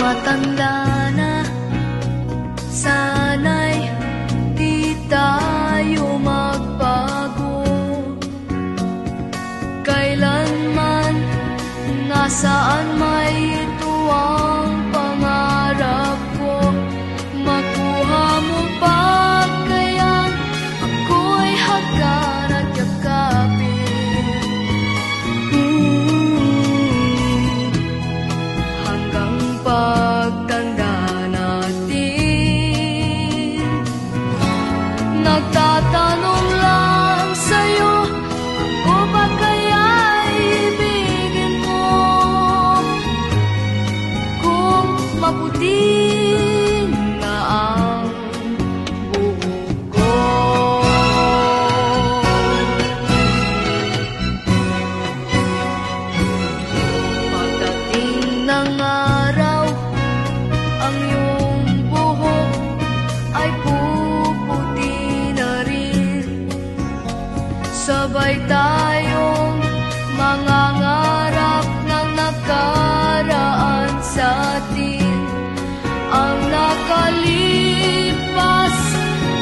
matanda na, sana'y di tayo magbago. Kailanman, nasaan may ito ang pangarap ko. Makuha mo pa kaya ako'y hagkan at yakapin. Hanggang pagtanda natin, nagtatanong lang sa'yo, ako ba kaya ibigin mo? Kung maputi na ang buhok ko. Pagdating ng araw, ang iyong buhok ay puputi na rin. Sabay tayong mangangarap ng nakaraan sa atin. Ang nakalipas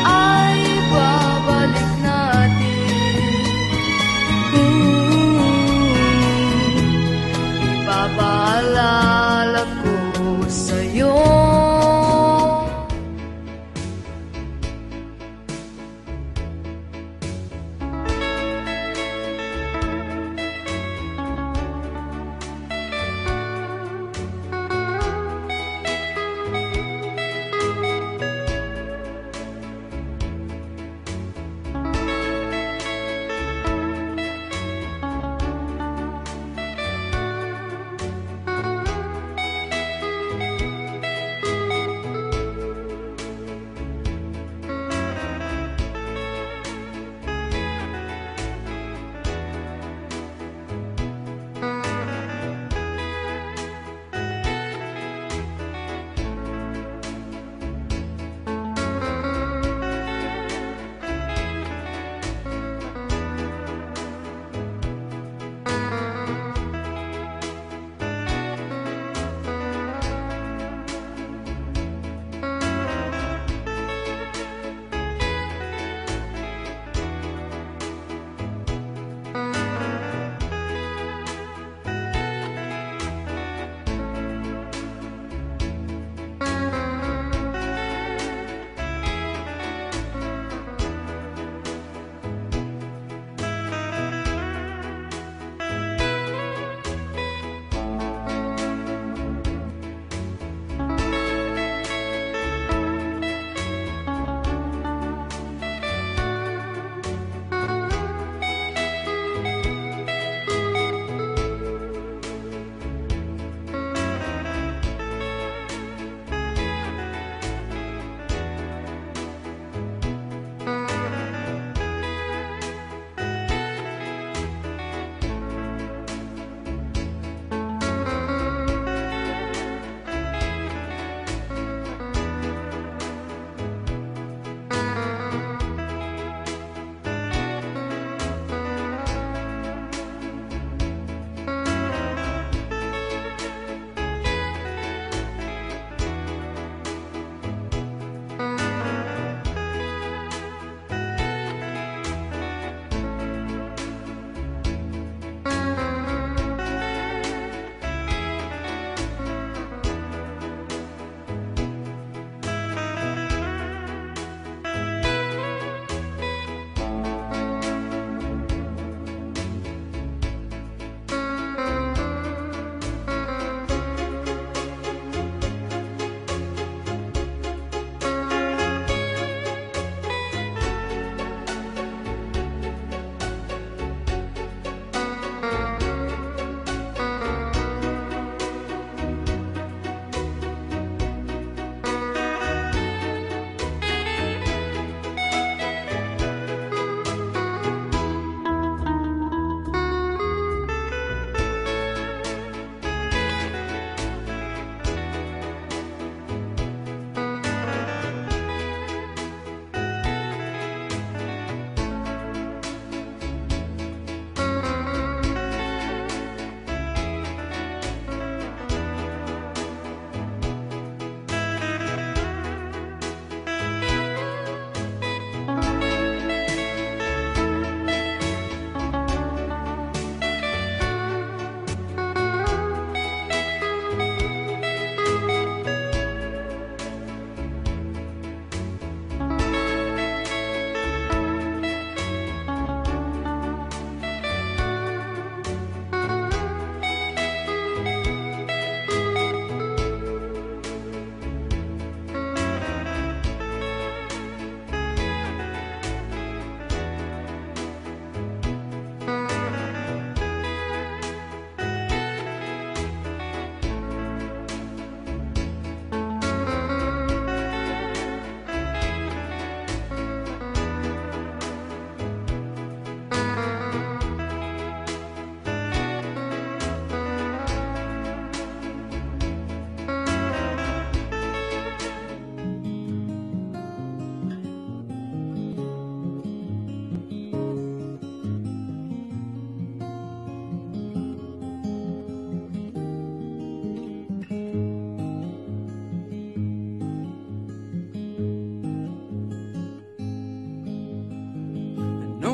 ay babalik natin. Ipapaalala ko sa'yo.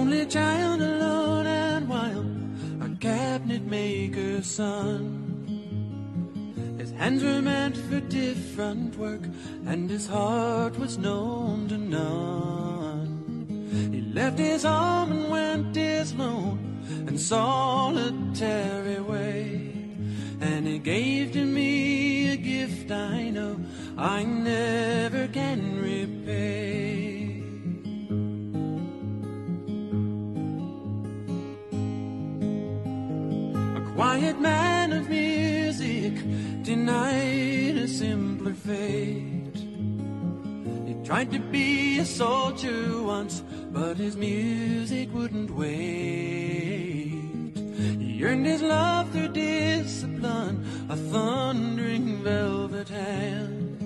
only child, alone and wild, a cabinet maker's son. His hands were meant for different work, and his heart was known to none. He left his home and went his lone and solitary way, and he gave to me a gift I know I never can repay. A quiet man of music, denied a simpler fate. He tried to be a soldier once, but his music wouldn't wait. He earned his love through discipline, a thundering velvet hand.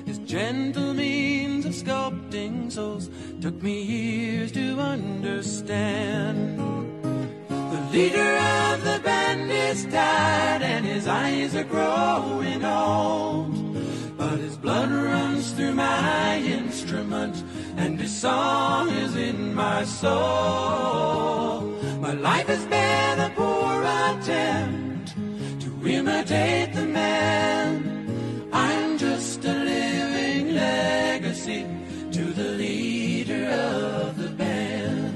His gentle means of sculpting souls took me years to understand. The leader of the band is tired and his eyes are growing old, but his blood runs through my instrument and his song is in my soul. My life has been a poor attempt to imitate the man. I'm just a living legacy to the leader of the band.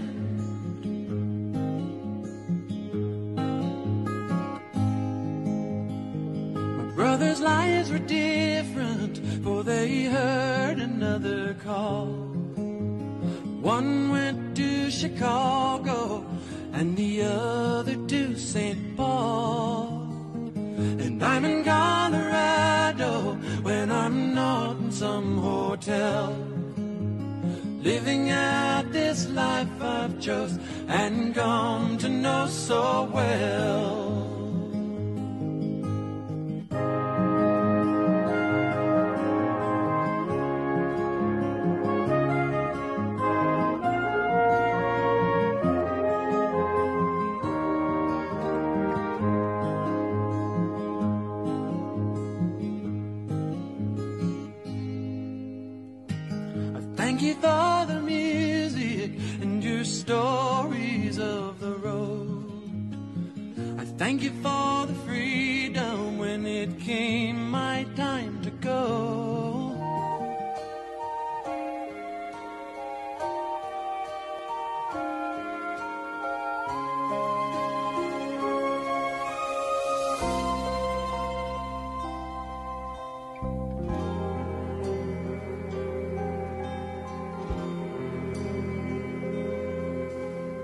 My brother's lives were different, for they heard another call. One went to Chicago and the other to St. Paul. And I'm in Colorado when I'm not in some hotel, living out this life I've chose and come to know so well. Thank you for the music and your stories of the road. I thank you for the freedom when it came my time to go.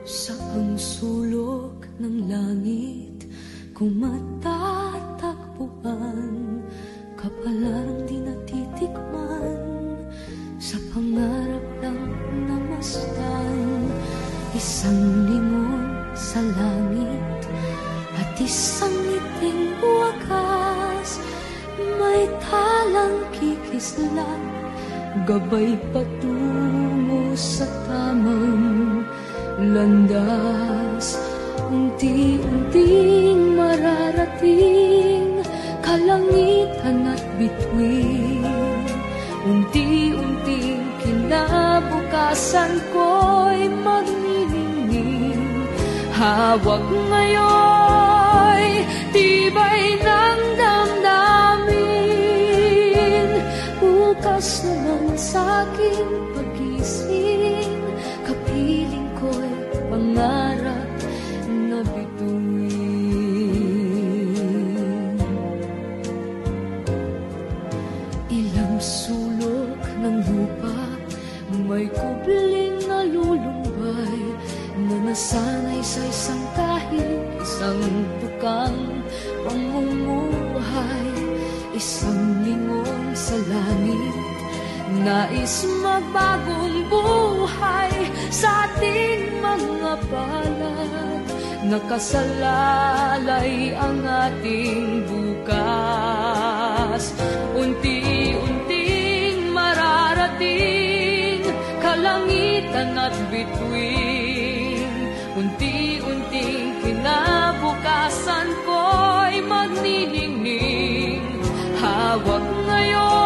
Saang sulok ng langit kung matatagpuan, kapalarang di natitikman, sa pangarap lang namastan. Isang lingon sa langit at isang ngiting wakas, may talang kikislat, gabay patungo sa tamang landas. Unti-unting mararating kalangitan at bituin, unti-unting kinabukasan ko'y magniningning. Hawak ngayon tibay ng damdamin, bukas naman sa'king pagising, kapiling ko'y pangarap na bituin. Ilang sulok ng lupa, may kubling na lulumbay, na nasanay sa isang kahit, isang tukang pamumuhay. Isang lingon sa langit, nais magbagong buhay sa ating mga palad. Nakasalalay ang ating bukas, unti-unting mararating kalangitan at bituin, unti-unting kinabukasan ko'y magniningning. Hawak ngayon